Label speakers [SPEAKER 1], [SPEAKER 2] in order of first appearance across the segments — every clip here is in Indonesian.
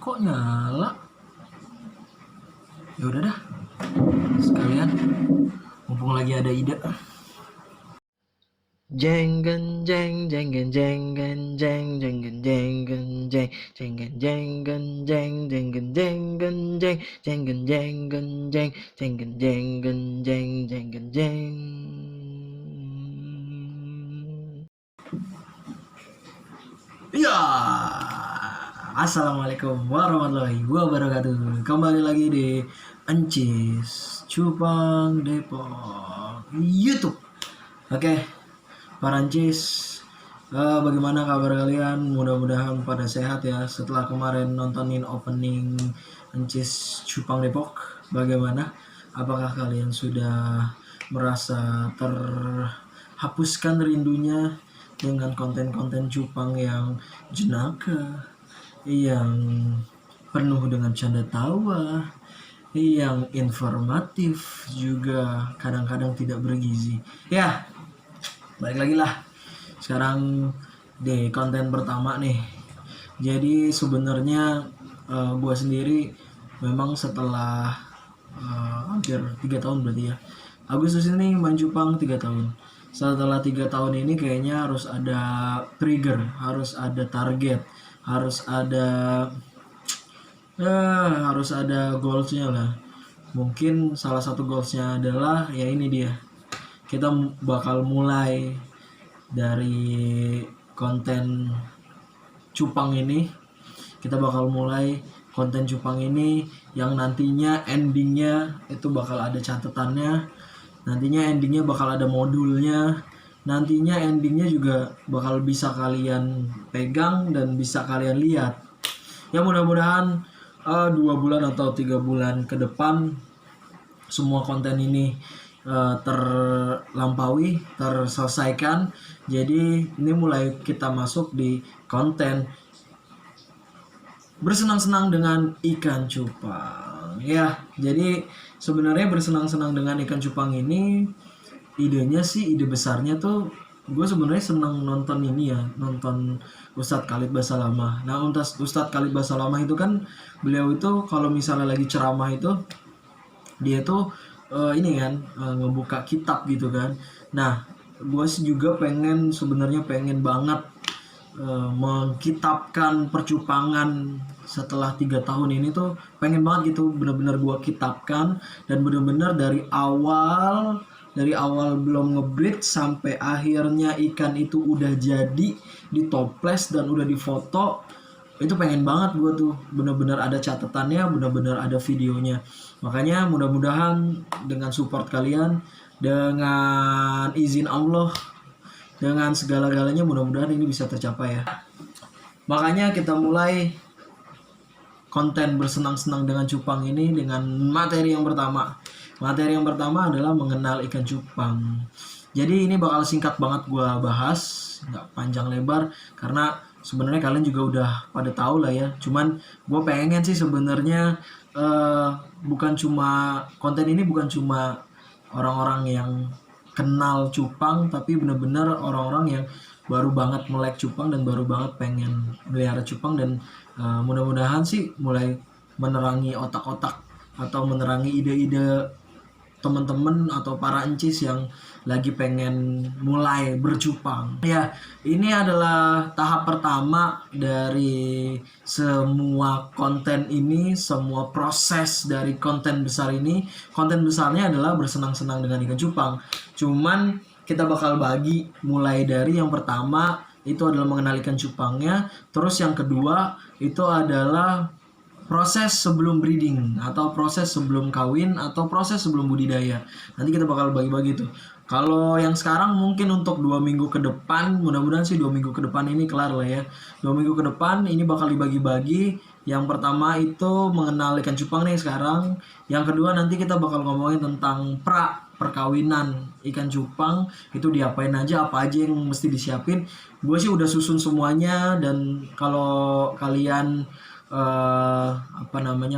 [SPEAKER 1] Kok nyala? Ya udah dah. Sekalian mumpung lagi ada ide.
[SPEAKER 2] Jenggen jeng jenggen jenggen jeng jenggen jenggen jeng jenggen jenggen jeng jenggen jenggen jeng jenggen jenggen jeng jenggen jenggen jeng jenggen jeng.
[SPEAKER 1] Ya, assalamualaikum warahmatullahi wabarakatuh. Kembali lagi di Encis Cupang Depok YouTube. Oke, para Encis, bagaimana kabar kalian? Mudah-mudahan pada sehat ya. Setelah kemarin nontonin opening Encis Cupang Depok, bagaimana? Apakah kalian sudah merasa terhapuskan rindunya dengan konten-konten cupang yang jenaka, yang penuh dengan canda tawa, yang informatif, juga kadang-kadang tidak bergizi. Ya, balik lagi lah. Sekarang di konten pertama nih. Jadi sebenarnya gue sendiri memang setelah hampir 3 tahun berarti ya. Agustus ini main cupang 3 tahun. Setelah 3 tahun ini kayaknya harus ada trigger, harus ada target, harus ada harus ada goalsnya lah. Mungkin salah satu goalsnya adalah ya ini dia. Kita bakal mulai dari konten cupang ini. Kita bakal mulai konten cupang ini yang nantinya endingnya itu bakal ada catatannya. Nantinya endingnya bakal ada modulnya. Nantinya endingnya juga bakal bisa kalian pegang dan bisa kalian lihat. Ya mudah-mudahan 2 bulan atau 3 bulan ke depan semua konten ini terlampaui, terselesaikan. Jadi ini mulai kita masuk di konten bersenang-senang dengan ikan cupang. Ya, jadi sebenarnya bersenang-senang dengan ikan cupang ini idenya sih, ide besarnya tuh gue sebenarnya senang nonton ini ya, nonton Ustadz Khalid Basalamah. Nah, Ustadz Khalid Basalamah itu kan beliau itu kalau misalnya lagi ceramah itu dia tuh ini kan ngebuka kitab gitu kan. Nah, gue sih juga sebenarnya pengen banget mengkitabkan percupangan setelah 3 tahun ini tuh pengen banget gitu bener-bener gue kitabkan dan bener-bener dari awal belum ngebreed sampai akhirnya ikan itu udah jadi ditoples dan udah difoto. Itu pengen banget gue tuh bener-bener ada catatannya, bener-bener ada videonya. Makanya mudah-mudahan dengan support kalian, dengan izin Allah, dengan segala-galanya mudah-mudahan ini bisa tercapai ya. Makanya kita mulai konten bersenang-senang dengan cupang ini dengan materi yang pertama. Materi yang pertama adalah mengenal ikan cupang. Jadi ini bakal singkat banget gue bahas, nggak panjang lebar karena sebenarnya kalian juga udah pada tahu lah ya. Cuman gue pengen sih sebenarnya bukan cuma konten ini bukan cuma orang-orang yang kenal cupang, tapi bener-bener orang-orang yang baru banget melek cupang dan baru banget pengen melihara cupang dan mudah-mudahan sih mulai menerangi otak-otak atau menerangi ide-ide teman-teman atau para encis yang lagi pengen mulai bercupang. Ya, ini adalah tahap pertama dari semua konten ini, semua proses dari konten besar ini. Konten besarnya adalah bersenang-senang dengan ikan cupang. Cuman kita bakal bagi mulai dari yang pertama itu adalah mengenal ikan cupangnya, terus yang kedua itu adalah proses sebelum breeding atau proses sebelum kawin atau proses sebelum budidaya. Nanti kita bakal bagi-bagi tuh. Kalau yang sekarang mungkin untuk 2 minggu ke depan, mudah-mudahan sih 2 minggu ke depan ini kelar lah ya. 2 minggu ke depan ini bakal dibagi-bagi. Yang pertama itu mengenal ikan cupang nih sekarang. Yang kedua nanti kita bakal ngomongin tentang perkawinan ikan cupang, itu diapain aja, apa aja yang mesti disiapin. Gue sih udah susun semuanya dan kalau kalian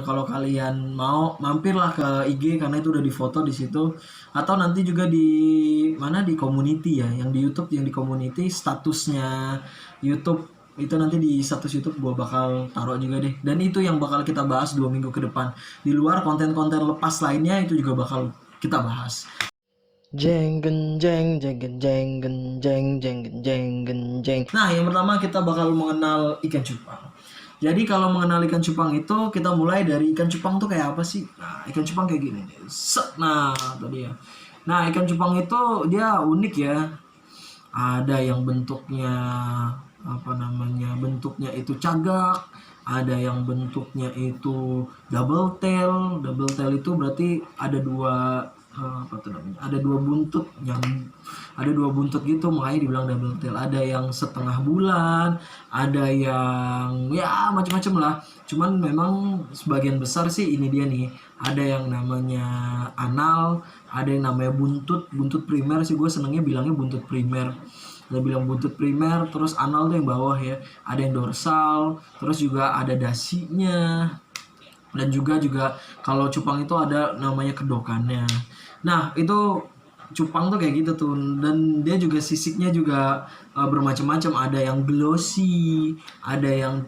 [SPEAKER 1] kalau kalian mau mampirlah ke IG karena itu udah difoto di situ, atau nanti juga di community ya, yang di YouTube, yang di community statusnya YouTube Itu nanti di status YouTube gue bakal taruh juga deh. Dan itu yang bakal kita bahas 2 minggu ke depan. Di luar konten-konten lepas lainnya itu juga bakal kita bahas.
[SPEAKER 2] Jeng gen jeng jeng gen jeng gen jeng jeng gen jeng gen jeng.
[SPEAKER 1] Nah, yang pertama kita bakal mengenal ikan cupang. Jadi kalau mengenal ikan cupang itu kita mulai dari ikan cupang tuh kayak apa sih? Nah, ikan cupang kayak gini nih. Set. Nah, tadi ya. Nah, ikan cupang itu dia unik ya. Ada yang bentuknya apa namanya? Bentuknya itu cagak, ada yang bentuknya itu double tail. Double tail itu berarti ada dua apa tuh namanya? Ada dua buntut gitu, makanya dibilang double tail. Ada yang setengah bulan, ada yang ya macam-macam lah. Cuman memang sebagian besar sih ini dia nih. Ada yang namanya anal, ada yang namanya buntut primer sih, gue senengnya bilangnya buntut primer. Ada bilang buntut primer, terus anal tuh yang bawah ya. Ada yang dorsal, terus juga ada dasinya. Dan juga kalau cupang itu ada namanya kedokannya. Nah, itu cupang tuh kayak gitu tuh. Dan dia juga sisiknya juga bermacam-macam. Ada yang glossy, ada yang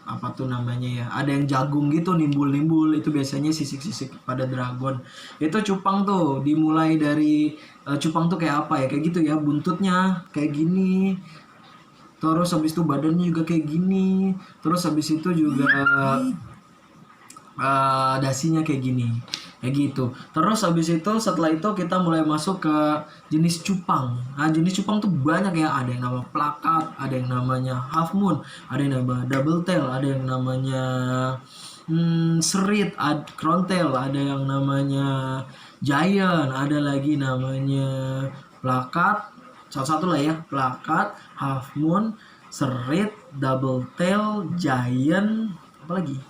[SPEAKER 1] apa tuh namanya ya, ada yang jagung gitu nimbul-nimbul, itu biasanya sisik-sisik pada dragon. Itu cupang tuh dimulai dari cupang tuh kayak apa ya, kayak gitu ya, buntutnya kayak gini, terus habis itu badannya juga kayak gini, terus habis itu juga dasinya kayak gini, kayak gitu. Terus habis itu setelah itu kita mulai masuk ke jenis cupang. Nah, jenis cupang tuh banyak ya. Ada yang nama plakat, ada yang namanya half moon, ada yang nama double tail, ada yang namanya serit, crown tail, ada yang namanya giant, ada lagi namanya plakat, salah satu lah ya, plakat, half moon, serit, double tail, giant, apa lagi?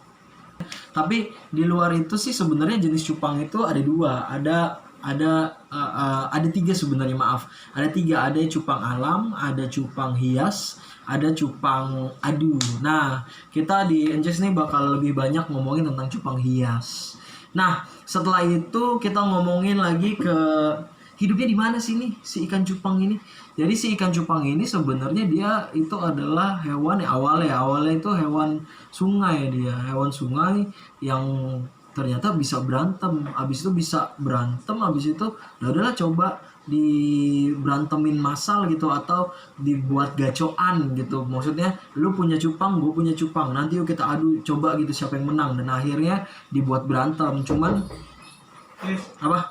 [SPEAKER 1] Tapi di luar itu sih sebenarnya jenis cupang itu ada dua, ada tiga sebenarnya, maaf, ada tiga. Ada cupang alam, ada cupang hias, ada cupang adu. Nah, kita di Ences nih bakal lebih banyak ngomongin tentang cupang hias. Nah, setelah itu kita ngomongin lagi ke hidupnya di mana sih nih si ikan cupang ini. Jadi si ikan cupang ini sebenarnya dia itu adalah hewan ya, awalnya itu hewan sungai, dia hewan sungai yang ternyata bisa berantem. Habis itu ya udahlah coba diberantemin massal gitu, atau dibuat gacoan gitu. Maksudnya lu punya cupang, gue punya cupang, nanti yuk kita adu coba gitu siapa yang menang. Dan akhirnya dibuat berantem. Cuman apa?